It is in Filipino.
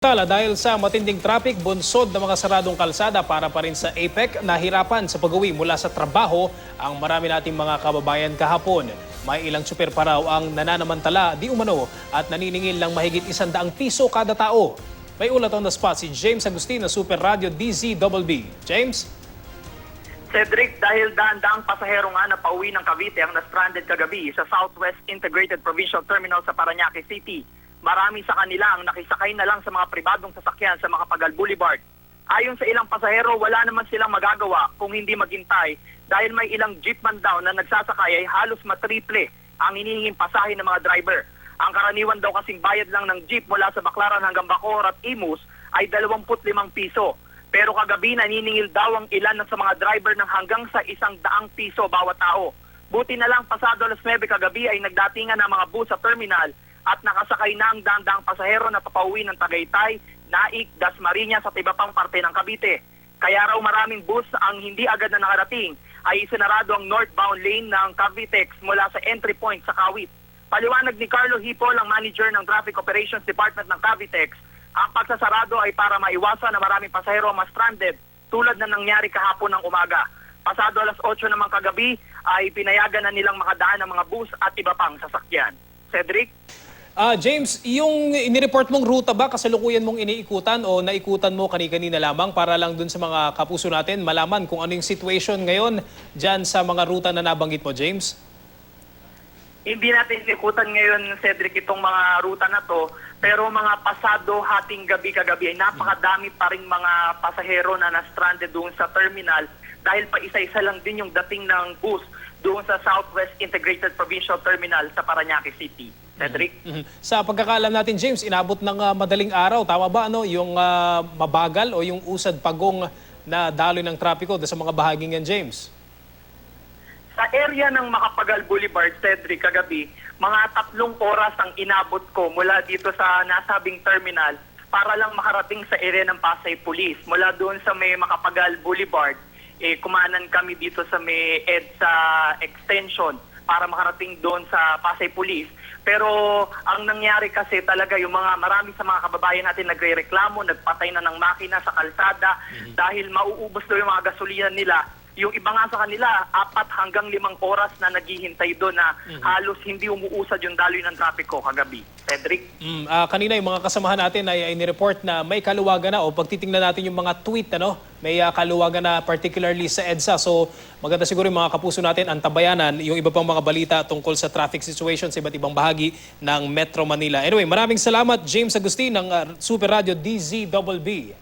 Tala dahil sa matinding traffic, bunsod ng mga saradong kalsada para pa rin sa APEC, nahirapan sa pag-uwi mula sa trabaho ang marami nating mga kababayan kahapon. May ilang tsuper pa raw ang nananamantala di umano at naniningil ng mahigit 100 piso kada tao. May ulat on the spot si James Agustin na Super Radio DZBB. James? Cedric, dahil daan-daang pasahero nga na pauwi ng Cavite ang na-stranded kagabi sa Southwest Integrated Provincial Terminal sa Parañaque City. Marami sa kanila ang nakisakay na lang sa mga pribadong sasakyan sa Macapagal Boulevard. Ayon sa ilang pasahero, wala naman silang magagawa kung hindi maghintay dahil may ilang jeepman daw na nagsasakay ay halos matriple ang hinihinging pasahe ng mga driver. Ang karaniwan daw kasing bayad lang ng jeep mula sa Baclaran hanggang Bacoor at Imus ay 25 piso. Pero kagabi naniningil daw ang ilan sa mga driver ng hanggang sa 100 piso bawat tao. Buti na lang pasado alas 9 kagabi ay nagdatingan ng mga bus sa terminal at nakasakay na ang dang-dang pasahero na papauwi ng Tagaytay, Naik, Dasmariñas at iba pang parte ng Cavite. Kaya raw maraming bus ang hindi agad na nakarating ay isinarado ang northbound lane ng Cavitex mula sa entry point sa Kawit. Paliwanag ni Carlo Hipol, ang manager ng Traffic Operations Department ng Cavitex, ang pagsasarado ay para maiwasan na maraming pasahero ang ma-stranded tulad na nangyari kahapon ng umaga. Pasado alas 8 naman kagabi ay pinayagan na nilang makadaan ng mga bus at iba pang sasakyan. Cedric? James, yung inireport mong ruta ba kasalukuyan mong iniikutan o naikutan mo kani-kanina lamang para lang dun sa mga kapuso natin malaman kung ano yung situation ngayon dyan sa mga ruta na nabanggit mo, James? Hindi natin ikutan ngayon, Cedric, itong mga ruta na to, pero mga pasado hating gabi kagabi ay napakadami pa ring mga pasahero na na-stranded doon sa terminal dahil pa isa-isa lang din yung dating ng bus doon sa Southwest Integrated Provincial Terminal sa Parañaque City. Cedric? Sa pagkakaalam natin, James, inabot ng madaling araw. Tama ba yung mabagal o yung usad pagong na daloy ng trapiko sa mga bahaging yan, James? Sa area ng Macapagal Boulevard, Cedric, kagabi, mga 3 oras ang inabot ko mula dito sa nasabing terminal para lang makarating sa area ng Pasay Police. Mula doon sa may Macapagal Boulevard, kumanan kami dito sa may EDSA extension para makarating doon sa Pasay Police. Pero ang nangyari kasi talaga yung marami sa mga kababayan natin nagrereklamo, nagpatay na ng makina sa kalsada dahil mauubos daw yung mga gasolina nila. Yung iba nga sa kanila, 4 hanggang 5 oras na naghihintay doon na halos hindi umuusad yung daloy ng trapiko kagabi. Cedric? Kanina yung mga kasamahan natin ay nireport na may kaluwagan na o pagtitingnan natin yung mga tweet, may kaluwagan na particularly sa EDSA. So maganda siguro yung mga kapuso natin antabayanan yung iba pang mga balita tungkol sa traffic situation sa iba't ibang bahagi ng Metro Manila. Anyway, maraming salamat James Agustin ng Super Radio DZBB.